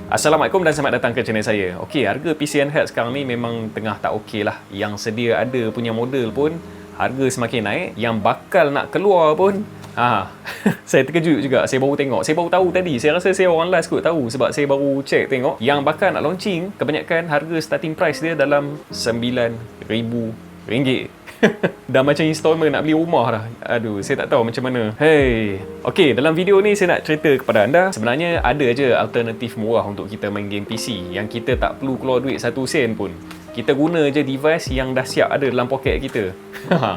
Assalamualaikum dan selamat datang ke channel saya. Okey, harga PC handheld sekarang ni memang tengah tak okey lah. Yang sedia ada punya model pun harga semakin naik. Yang bakal nak keluar pun saya terkejut juga. Saya baru tengok. Saya baru tahu tadi. Saya rasa saya orang last kot tahu sebab saya baru check tengok. Yang bakal nak launching, kebanyakan harga starting price dia dalam RM9,000. Dah macam installment nak beli rumah dah. Aduh, saya tak tahu macam mana. Hey. Okey, dalam video ni saya nak cerita kepada anda, sebenarnya ada je alternatif murah untuk kita main game PC yang kita tak perlu keluar duit 1 sen pun. Kita guna je device yang dah siap ada dalam poket kita.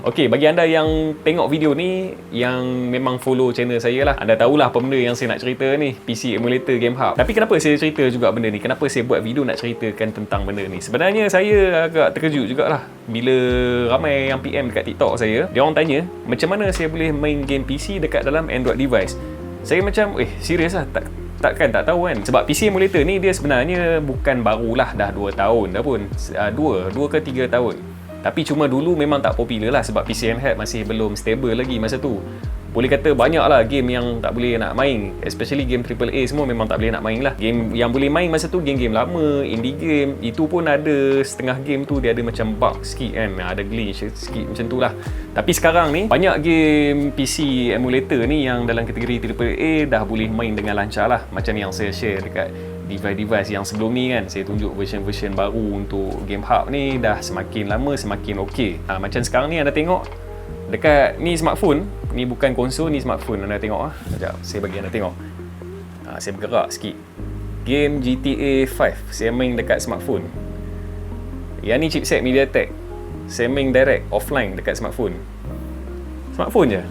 Okey, bagi anda yang tengok video ni, yang memang follow channel saya lah, anda tahulah apa benda yang saya nak cerita ni, PC Emulator Game Hub. Tapi kenapa saya cerita juga benda ni? Kenapa saya buat video nak ceritakan tentang benda ni? Sebenarnya saya agak terkejut jugalah bila ramai yang PM dekat TikTok saya. Dia orang tanya, macam mana saya boleh main game PC dekat dalam Android device? Saya macam, serius lah? Takkan tak tahu kan? Sebab PC Emulator ni dia sebenarnya bukan barulah, dah 2 tahun dah pun. 2 ke 3 tahun. Tapi cuma dulu memang tak popular lah sebab PC handheld masih belum stable lagi masa tu. Boleh kata banyak lah game yang tak boleh nak main, especially game AAA semua memang tak boleh nak main lah. Game yang boleh main masa tu game-game lama, indie game, itu pun ada setengah game tu dia ada macam bug sikit kan, ada glitch sikit macam tu lah. Tapi sekarang ni banyak game PC emulator ni yang dalam kategori AAA dah boleh main dengan lancar lah. Macam yang saya share dekat device-device yang sebelum ni kan, saya tunjuk version-version baru untuk Game Hub ni dah semakin lama semakin okey. Macam sekarang ni anda tengok dekat ni smartphone, ni bukan konsol, ni smartphone anda tengok Sekejap, saya bagi anda tengok. Saya bergerak sikit. Game GTA 5 saya main dekat smartphone. Yang ni chipset MediaTek. Saya main direct offline dekat smartphone. Smartphone je.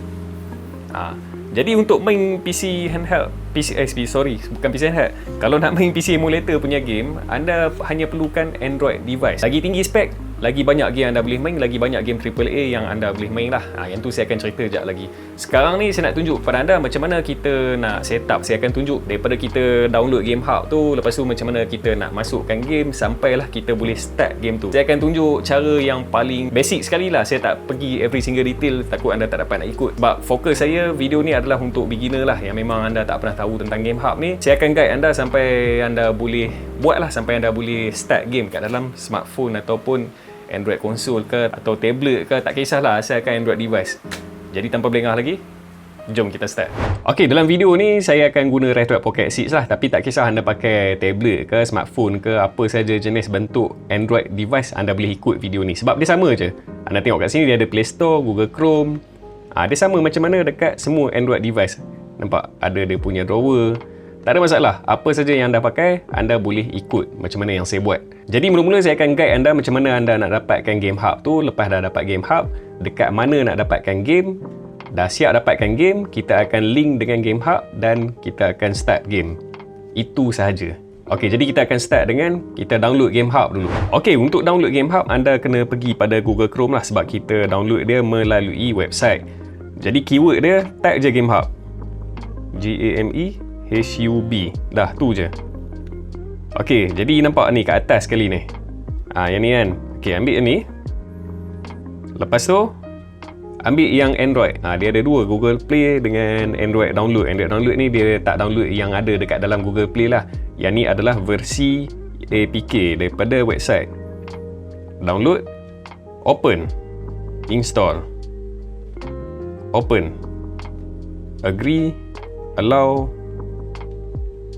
Jadi untuk main PC handheld, bukan PC handheld. Kalau nak main PC emulator punya game, anda hanya perlukan Android device. Lagi tinggi spek, lagi banyak game anda boleh main, lagi banyak game AAA yang anda boleh main lah. Yang tu saya akan cerita sekejap lagi. Sekarang ni saya nak tunjuk kepada anda macam mana kita nak set up. Saya akan tunjuk daripada kita download Game Hub tu, lepas tu macam mana kita nak masukkan game sampailah kita boleh start game tu. Saya akan tunjuk cara yang paling basic sekali lah. Saya tak pergi every single detail, takut anda tak dapat nak ikut. Sebab fokus saya video ni adalah untuk beginner lah, yang memang anda tak pernah tahu tentang Game Hub ni. Saya akan guide anda sampai anda boleh buat lah, sampai anda boleh start game kat dalam smartphone ataupun Android konsol ke atau tablet ke, tak kisahlah asalkan Android device. Jadi tanpa berlengah lagi, jom kita start. Okey, dalam video ni saya akan guna Retro Pocket 6 lah, tapi tak kisah anda pakai tablet ke, smartphone ke, apa saja jenis bentuk Android device, anda boleh ikut video ni sebab dia sama je. Anda tengok kat sini dia ada Play Store, Google Chrome. Dia sama macam mana dekat semua Android device. Nampak ada dia punya drawer. Tak ada masalah, apa saja yang anda pakai, anda boleh ikut macam mana yang saya buat. Jadi mula-mula saya akan guide anda macam mana anda nak dapatkan Game Hub tu. Lepas dah dapat Game Hub, dekat mana nak dapatkan game, dah siap dapatkan game, kita akan link dengan Game Hub dan kita akan start game. Itu sahaja. Okey, jadi kita akan start dengan kita download Game Hub dulu. Okey, untuk download Game Hub, anda kena pergi pada Google Chrome lah sebab kita download dia melalui website. Jadi keyword dia, type je Game Hub. GAMEHUB. Dah, tu je. Okey, jadi nampak ni kat atas sekali ni. Yang ni kan. Okey, ambil yang ni. Lepas tu ambil yang Android. Dia ada dua, Google Play dengan Android Download. Android Download ni dia tak download yang ada dekat dalam Google Play lah. Yang ni adalah versi APK daripada website. Download, open, install, open, agree, allow.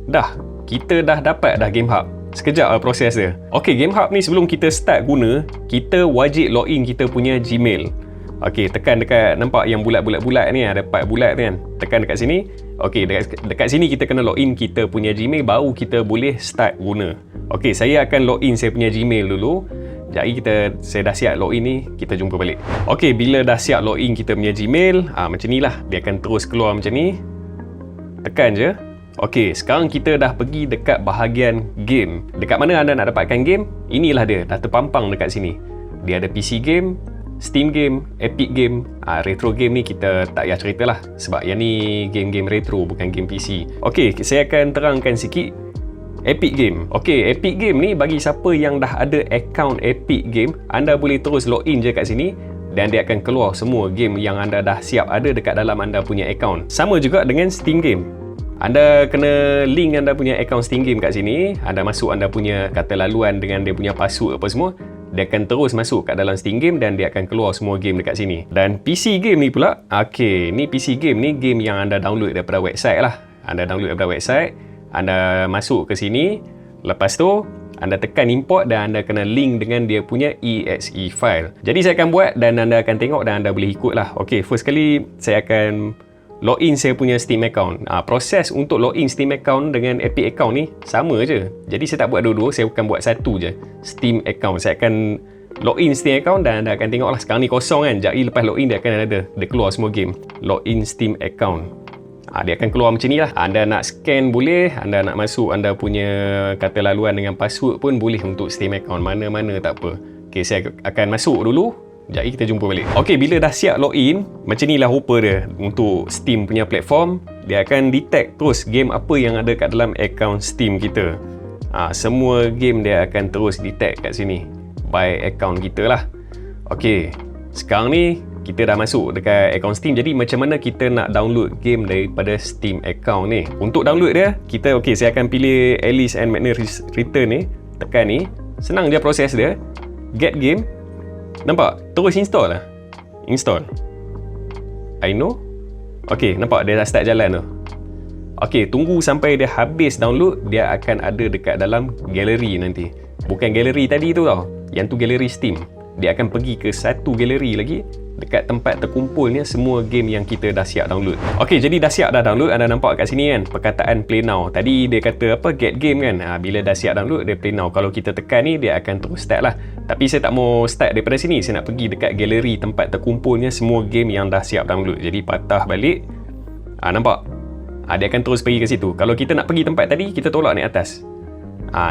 Dah, kita dah dapat dah Game Hub. Sekejap lah proses dia. Okey, Game Hub ni sebelum kita start guna, kita wajib login kita punya Gmail. Okey, tekan dekat, nampak yang bulat-bulat ni, ada 4 bulat kan. Tekan dekat sini. Okey, dekat sini kita kena login kita punya Gmail, baru kita boleh start guna. Okey, saya akan login saya punya Gmail dulu. Jadi saya dah siap login ni, kita jumpa balik. Okey, bila dah siap login kita punya Gmail, macam ni lah, dia akan terus keluar macam ni. Tekan je. Okey, sekarang kita dah pergi dekat bahagian game. Dekat mana anda nak dapatkan game? Inilah dia, dah terpampang dekat sini. Dia ada PC game, Steam game, Epic game. Retro game ni kita tak payah cerita lah sebab yang ni game-game retro, bukan game PC. Okey, saya akan terangkan sikit Epic Game. Okey, Epic Game ni bagi siapa yang dah ada account Epic Game, anda boleh terus login je kat sini dan dia akan keluar semua game yang anda dah siap ada dekat dalam anda punya account. Sama juga dengan Steam Game. Anda kena link anda punya akaun Steam Game kat sini. Anda masuk anda punya kata laluan dengan dia punya password apa semua. Dia akan terus masuk kat dalam Steam Game dan dia akan keluar semua game dekat sini. Dan PC game ni pula, okey, ni PC game ni game yang anda download daripada website lah. Anda download daripada website, anda masuk ke sini, lepas tu anda tekan import dan anda kena link dengan dia punya exe file. Jadi saya akan buat dan anda akan tengok dan anda boleh ikut lah. Okey, first kali saya akan login saya punya Steam account. Proses untuk login Steam account dengan Epic account ni sama je. Jadi saya tak buat dua-dua, saya akan buat satu je. Steam account. Saya akan login Steam account dan anda akan tengok lah. Sekarang ni kosong kan. Jadi lepas login dia akan ada. Dia keluar semua game. Login Steam account. Dia akan keluar macam ni lah. Anda nak scan boleh. Anda nak masuk anda punya kata laluan dengan password pun boleh untuk Steam account. Mana-mana tak apa. Okay, saya akan masuk dulu. Sekejap kita jumpa balik. Ok, bila dah siap login, macam ni lah hopper dia untuk Steam punya platform. Dia akan detect terus game apa yang ada kat dalam akaun Steam kita. Semua game dia akan terus detect kat sini by account kita lah. Ok, sekarang ni kita dah masuk dekat akaun Steam. Jadi macam mana kita nak download game daripada Steam account ni? Untuk download dia, kita saya akan pilih Alice and Madness Return ni. Tekan ni. Senang je proses dia. Get game. Nampak? Terus install lah. Install. I know. Ok, nampak dia dah start jalan tu. Ok, tunggu sampai dia habis download. Dia akan ada dekat dalam galeri nanti. Bukan galeri tadi tu tau. Yang tu galeri Steam. Dia akan pergi ke satu galeri lagi. Dekat tempat terkumpulnya semua game yang kita dah siap download. Ok, jadi dah siap dah download. Anda nampak kat sini kan perkataan play now. Tadi dia kata apa, get game kan. Bila dah siap download dia play now. Kalau kita tekan ni dia akan terus start lah. Tapi saya tak mau start daripada sini. Saya nak pergi dekat galeri tempat terkumpulnya semua game yang dah siap download. Jadi patah balik. Nampak? Dia akan terus pergi ke situ. Kalau kita nak pergi tempat tadi, kita tolak naik atas.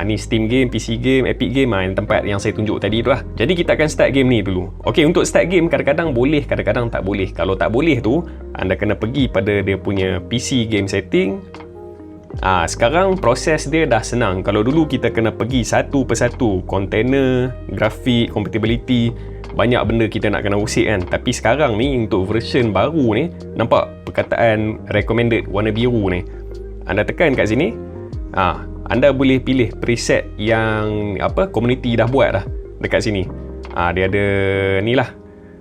Ni Steam game, PC game, Epic game, tempat yang saya tunjuk tadi tu lah. Jadi kita akan start game ni dulu. Ok, untuk start game kadang-kadang boleh, kadang-kadang tak boleh. Kalau tak boleh tu, anda kena pergi pada dia punya PC game setting. Sekarang proses dia dah senang. Kalau dulu kita kena pergi satu persatu, container, grafik, compatibility, banyak benda kita nak kena usik kan. Tapi sekarang ni untuk version baru ni, nampak perkataan recommended warna biru ni. Anda tekan kat sini. Anda boleh pilih preset yang community dah buat dah dekat sini. Dia ada ni lah.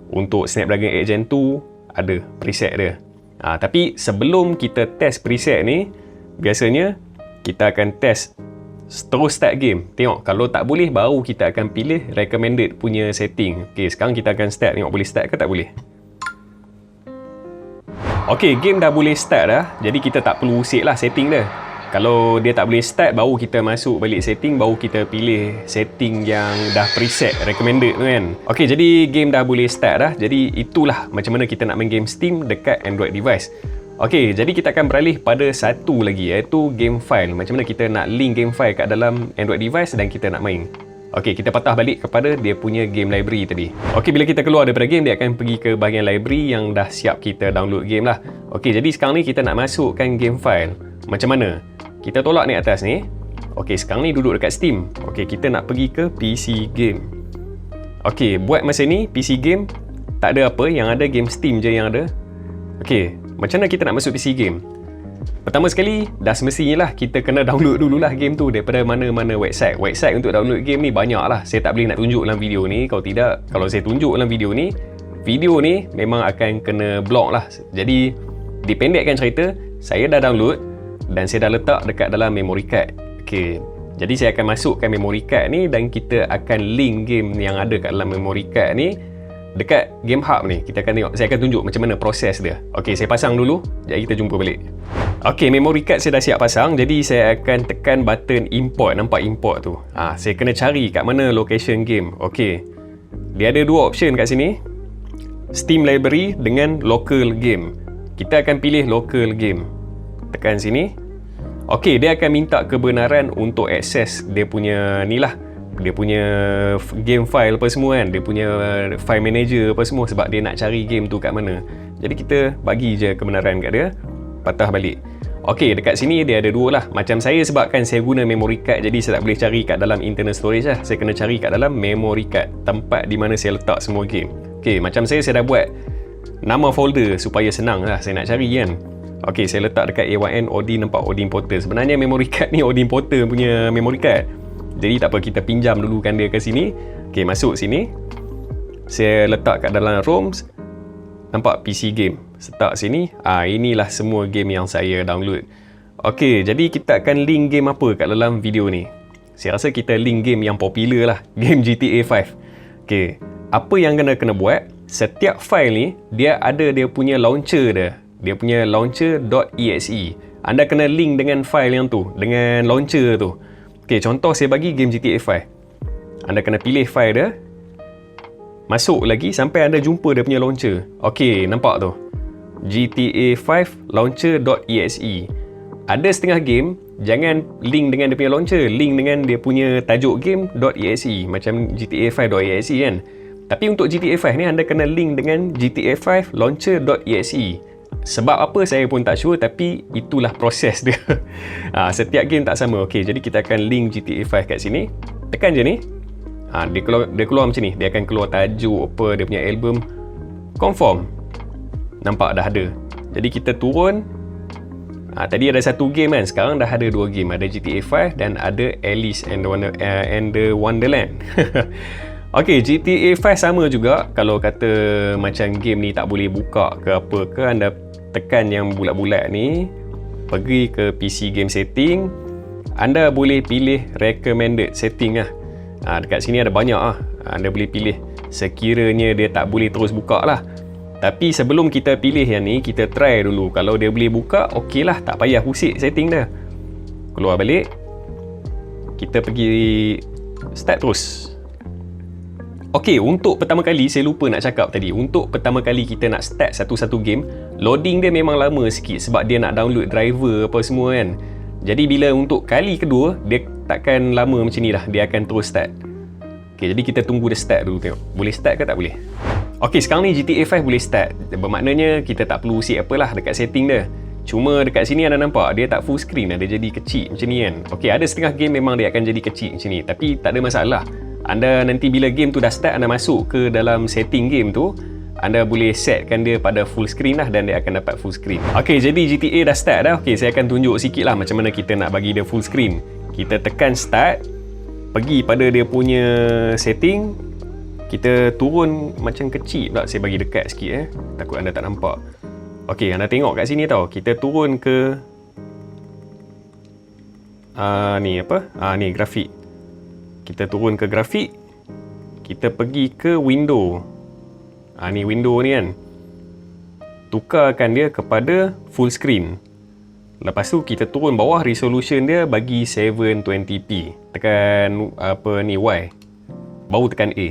Untuk Snapdragon 8 Gen 2 ada preset dia. Tapi sebelum kita test preset ni, biasanya kita akan test terus start game. Tengok kalau tak boleh baru kita akan pilih recommended punya setting. Ok, sekarang kita akan start. Tengok boleh start ke tak boleh. Ok, game dah boleh start dah. Jadi kita tak perlu usik lah setting dia. Kalau dia tak boleh start, baru kita masuk balik setting, baru kita pilih setting yang dah preset recommended tu kan. Ok, jadi game dah boleh start dah. Jadi itulah macam mana kita nak main game Steam dekat Android device. Ok, jadi kita akan beralih pada satu lagi, iaitu game file. Macam mana kita nak link game file kat dalam Android device dan kita nak main. Ok, kita patah balik kepada dia punya game library tadi. Ok, bila kita keluar daripada game, dia akan pergi ke bahagian library yang dah siap kita download game lah. Ok, jadi sekarang ni kita nak masukkan game file. Macam mana? Kita tolak ni atas ni. Ok, sekarang ni duduk dekat Steam. Ok, kita nak pergi ke PC game. Ok, buat masa ni PC game tak ada apa, yang ada game Steam je yang ada. Ok, macam mana kita nak masuk PC game? Pertama sekali, dah semestinya lah kita kena download dululah game tu daripada mana-mana website. Website untuk download game ni banyak lah. Saya tak boleh nak tunjuk dalam video ni. Kalau tidak, kalau saya tunjuk dalam video ni memang akan kena block lah. Jadi, dipendekkan cerita, saya dah download dan saya dah letak dekat dalam memory card. Ok, jadi saya akan masukkan memory card ni dan kita akan link game yang ada kat dalam memory card ni dekat game hub ni. Kita akan tengok, saya akan tunjuk macam mana proses dia. Ok, saya pasang dulu. Jadi kita jumpa balik. Ok, memory card saya dah siap pasang. Jadi saya akan tekan button import. Nampak import tu? Saya kena cari kat mana location game. Ok, dia ada dua option kat sini, Steam library dengan local game. Kita akan pilih local game. Tekan sini. Ok, dia akan minta kebenaran untuk akses dia punya ni lah, dia punya game file apa semua kan, dia punya file manager apa semua, sebab dia nak cari game tu kat mana. Jadi kita bagi je kebenaran kat dia, patah balik. Ok, dekat sini dia ada dua lah. Macam saya, sebabkan saya guna memory card, jadi saya tak boleh cari kat dalam internal storage lah. Saya kena cari kat dalam memory card, tempat di mana saya letak semua game. Ok, macam saya dah buat nama folder supaya senang lah saya nak cari kan. Okey, saya letak dekat AYN Odin, nampak Odin Porter. Sebenarnya memory card ni Odin Porter punya memory card. Jadi tak apa, kita pinjam dulu kan dia ke sini. Okey, masuk sini. Saya letak kat dalam ROMs. Nampak PC game. Start sini. Inilah semua game yang saya download. Okey, jadi kita akan link game apa kat dalam video ni. Saya rasa kita link game yang popular lah. Game GTA 5. Okey, apa yang kena buat? Setiap file ni, dia ada dia punya launcher dia. Dia punya launcher.exe. Anda kena link dengan file yang tu, dengan launcher tu. Okey, contoh saya bagi game GTA 5. Anda kena pilih file dia. Masuk lagi sampai anda jumpa dia punya launcher. Okey, nampak tu. GTA 5 launcher.exe. Ada setengah game, jangan link dengan dia punya launcher, link dengan dia punya tajuk game.exe, macam GTA 5.exe kan. Tapi untuk GTA 5 ni anda kena link dengan GTA 5 launcher.exe. Sebab apa saya pun tak sure, tapi itulah proses dia. Setiap game tak sama. Okey, jadi kita akan link GTA 5 kat sini. Tekan je ni. Dia keluar macam ni. Dia akan keluar tajuk apa dia punya album. Confirm. Nampak dah ada. Jadi kita turun. Tadi ada satu game kan. Sekarang dah ada dua game. Ada GTA 5 dan ada Alice and the Wonderland. Okey, GTA 5 sama juga. Kalau kata macam game ni tak boleh buka ke apa ke, anda tekan yang bulat-bulat ni. Pergi ke PC game setting. Anda boleh pilih recommended setting lah. Dekat sini ada banyak lah. Anda boleh pilih sekiranya dia tak boleh terus buka lah. Tapi sebelum kita pilih yang ni, kita try dulu. Kalau dia boleh buka, okey lah, tak payah pusing setting dah. Keluar balik. Kita pergi start terus. Okey, untuk pertama kali saya lupa nak cakap tadi. Untuk pertama kali kita nak start satu-satu game, loading dia memang lama sikit sebab dia nak download driver apa semua kan. Jadi bila untuk kali kedua, dia takkan lama macam ni dah. Dia akan terus start. Okey, jadi kita tunggu dia start dulu tengok. Boleh start ke tak boleh? Okey, sekarang ni GTA 5 boleh start. Bermaknanya kita tak perlu usik apalah dekat setting dia. Cuma dekat sini anda nampak dia tak full screen dah. Dia jadi kecil macam ni kan. Okey, ada setengah game memang dia akan jadi kecil macam ni. Tapi tak ada masalah. Anda nanti bila game tu dah start, anda masuk ke dalam setting game tu, anda boleh setkan dia pada full screen lah dan dia akan dapat full screen. Okey, jadi GTA dah start dah. Okey, saya akan tunjuk sikit lah macam mana kita nak bagi dia full screen. Kita tekan start, pergi pada dia punya setting, kita turun macam kecil pula. Saya bagi dekat sikit takut anda tak nampak. Okey, anda tengok kat sini tau. Kita turun ke ni apa? Ni grafik. Kita turun ke grafik. Kita pergi ke window. Ni window ni kan. Tukarkan dia kepada full screen. Lepas tu kita turun bawah, resolution dia bagi 720p. Tekan apa ni Y. Baru tekan A.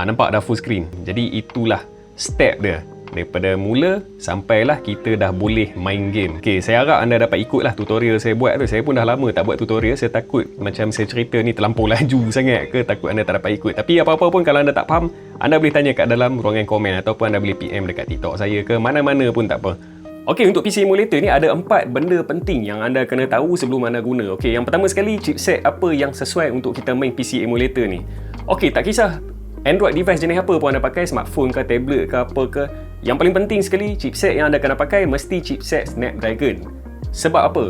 Nampak dah full screen. Jadi itulah step dia. Daripada mula sampailah kita dah boleh main game. Okey, saya harap anda dapat ikutlah tutorial saya buat tu. Saya pun dah lama tak buat tutorial. Saya takut macam saya cerita ni terlampau laju sangat ke, takut anda tak dapat ikut. Tapi apa-apa pun kalau anda tak faham, anda boleh tanya kat dalam ruangan komen ataupun anda boleh PM dekat TikTok saya ke mana-mana pun tak apa. Okey, untuk PC emulator ni ada 4 benda penting yang anda kena tahu sebelum anda guna. Okey, yang pertama sekali, chipset apa yang sesuai untuk kita main PC emulator ni. Okey, tak kisah Android device jenis apa pun anda pakai, smartphone ke, tablet ke, apa ke. Yang paling penting sekali, chipset yang anda kena pakai mesti chipset Snapdragon. Sebab apa?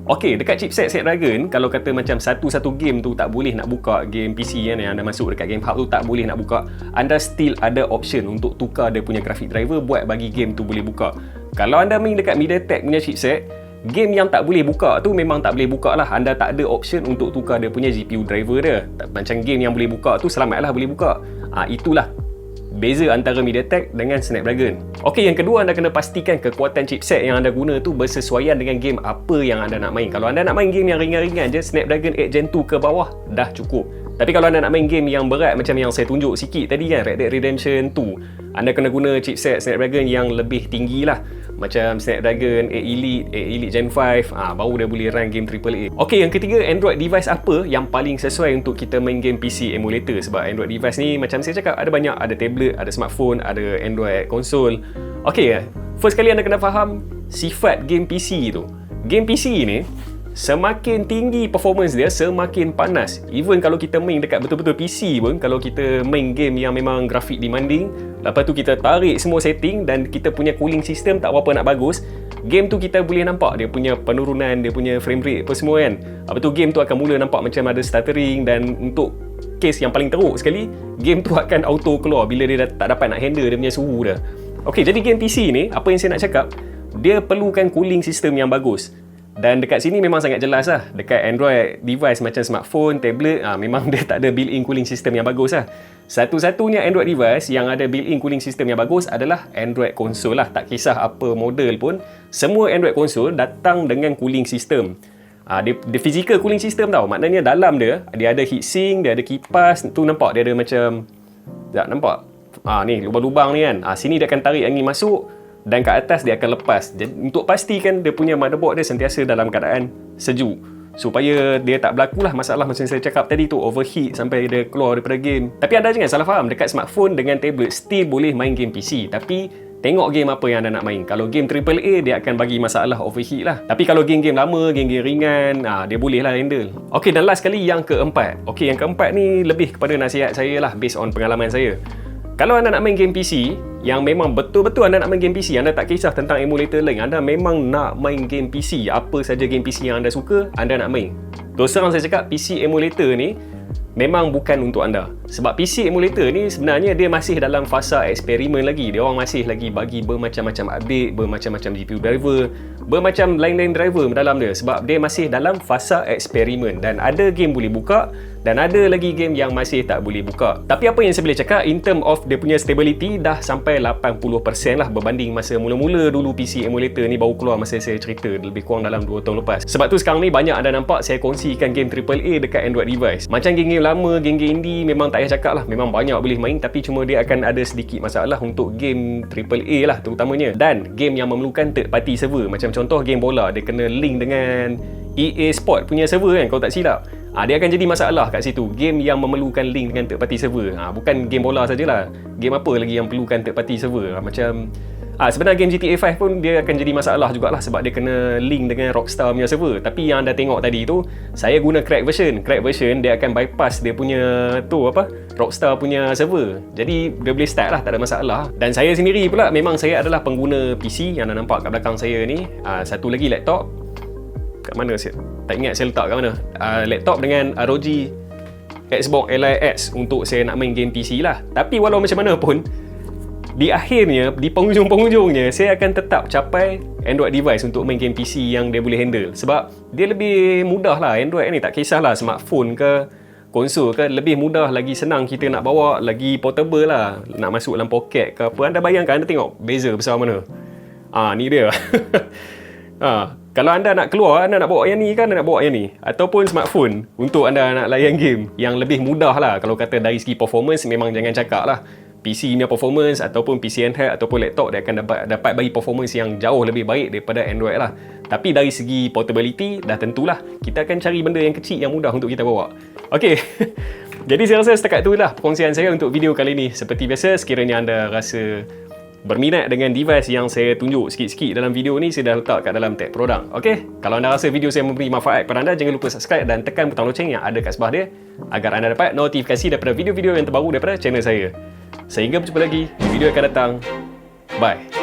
Okey, dekat chipset Snapdragon, kalau kata macam satu-satu game tu tak boleh nak buka, game PC kan, yang anda masuk dekat game hub tu tak boleh nak buka, anda still ada option untuk tukar dia punya graphic driver buat bagi game tu boleh buka. Kalau anda main dekat MediaTek punya chipset, game yang tak boleh buka tu memang tak boleh buka lah. Anda tak ada option untuk tukar dia punya GPU driver dia. Macam game yang boleh buka tu selamatlah boleh buka. Itulah beza antara MediaTek dengan Snapdragon. Okey, yang kedua, anda kena pastikan kekuatan chipset yang anda guna tu bersesuaian dengan game apa yang anda nak main. Kalau anda nak main game yang ringan-ringan je, Snapdragon 8 Gen 2 ke bawah dah cukup. Tapi kalau anda nak main game yang berat macam yang saya tunjuk sikit tadi kan, Red Dead Redemption 2, anda kena guna chipset Snapdragon yang lebih tinggi lah. Macam Snapdragon 8 Elite Gen 5, baru dia boleh run game AAA. Okey, yang ketiga, Android device apa yang paling sesuai untuk kita main game PC emulator. Sebab Android device ni macam saya cakap ada banyak, ada tablet, ada smartphone, ada Android console. Okey, first kali anda kena faham sifat game PC tu. Game PC ni semakin tinggi performance dia, semakin panas. Even kalau kita main dekat betul-betul PC pun, kalau kita main game yang memang grafik demanding, lepas tu kita tarik semua setting dan kita punya cooling system tak berapa nak bagus, game tu kita boleh nampak dia punya penurunan, dia punya frame rate apa semua kan. Lepas tu game tu akan mula nampak macam ada stuttering, dan untuk case yang paling teruk sekali, game tu akan auto keluar bila dia tak dapat nak handle dia punya suhu dah. Okey, jadi game PC ni, apa yang saya nak cakap, dia perlukan cooling system yang bagus. Dan dekat sini memang sangat jelas lah. Dekat Android device macam smartphone, tablet, memang dia tak ada built-in cooling system yang bagus lah. Satu-satunya Android device yang ada built-in cooling system yang bagus adalah Android console lah. Tak kisah apa model pun, semua Android console datang dengan cooling system. Dia physical cooling system tau. Maknanya dalam dia ada heatsink, dia ada kipas. Tu nampak dia ada macam, tak nampak? Ni lubang-lubang ni kan. Sini dia akan tarik angin masuk, dan kat atas dia akan lepas. Jadi, untuk pastikan dia punya motherboard dia sentiasa dalam keadaan sejuk, supaya dia tak berlaku lah masalah macam saya cakap tadi tu, overheat sampai dia keluar daripada game. Tapi anda jangan salah faham, dekat smartphone dengan tablet still boleh main game PC. Tapi tengok game apa yang anda nak main. Kalau game AAA, dia akan bagi masalah overheat lah. Tapi kalau game-game lama, game-game ringan, dia boleh lah handle. Okey, dan last kali yang keempat. Okey, yang keempat ni lebih kepada nasihat saya lah, based on pengalaman saya. Kalau anda nak main game PC, yang memang betul-betul anda nak main game PC, anda tak kisah tentang emulator lain, anda memang nak main game PC, apa saja game PC yang anda suka, anda nak main. Terus terang saya cakap, PC emulator ni memang bukan untuk anda. Sebab PC emulator ni sebenarnya dia masih dalam fasa eksperimen lagi. Dia orang masih lagi bagi bermacam-macam update, bermacam-macam GPU driver, bermacam lain-lain driver dalam dia. Sebab dia masih dalam fasa eksperimen, dan ada game boleh buka, dan ada lagi game yang masih tak boleh buka. Tapi apa yang saya boleh cakap, in term of dia punya stability dah sampai 80% lah, berbanding masa mula-mula dulu PC emulator ni baru keluar masa saya cerita lebih kurang dalam 2 tahun lepas. Sebab tu sekarang ni banyak anda nampak saya kongsikan game AAA dekat Android device. Macam game-game lama, game-game indie, memang tak payah cakap lah, memang banyak boleh main, tapi cuma dia akan ada sedikit masalah untuk game AAA lah terutamanya. Dan game yang memerlukan third party server, macam contoh game bola, dia kena link dengan EA Sport punya server kan, kalau tak silap. Dia akan jadi masalah kat situ. Game yang memerlukan link dengan third party server. Bukan game bola sajalah. Game apa lagi yang perlukan third party server? Macam sebenarnya game GTA 5 pun dia akan jadi masalah jugalah, sebab dia kena link dengan Rockstar punya server. Tapi yang anda tengok tadi tu, saya guna crack version. Crack version dia akan bypass dia punya Rockstar punya server. Jadi dia boleh start lah, tak ada masalah. Dan saya sendiri pula, memang saya adalah pengguna PC yang anda nampak kat belakang saya ni. Satu lagi laptop. Kat mana saya? Tak ingat saya letak kat mana. Laptop dengan ROG Xbox Ally X untuk saya nak main game PC lah. Tapi walau macam mana pun, di akhirnya, di penghujung-penghujungnya, saya akan tetap capai Android device untuk main game PC yang dia boleh handle. Sebab dia lebih mudah lah Android ni, tak kisahlah smartphone ke konsol ke, lebih mudah, lagi senang kita nak bawa, lagi portable lah, nak masuk dalam poket ke apa. Anda bayangkan, anda tengok beza besar mana. Ni dia. Kalau anda nak keluar, anda nak bawa yang ni kan, anda nak bawa yang ni, ataupun smartphone untuk anda nak layan game yang lebih mudah lah. Kalau kata dari segi performance, memang jangan cakap lah. PC punya performance ataupun PC handheld ataupun laptop, dia akan dapat bagi performance yang jauh lebih baik daripada Android lah. Tapi dari segi portability, dah tentulah kita akan cari benda yang kecil yang mudah untuk kita bawa. Okey. Jadi saya rasa setakat tu lah perkongsian saya untuk video kali ni. Seperti biasa, sekiranya anda rasa berminat dengan device yang saya tunjuk sikit-sikit dalam video ni, saya dah letak kat dalam tag produk. Okey, kalau anda rasa video saya memberi manfaat kepada anda, jangan lupa subscribe dan tekan butang loceng yang ada kat sebelah dia, agar anda dapat notifikasi daripada video-video yang terbaru daripada channel saya. Sehingga berjumpa lagi di video yang akan datang. Bye.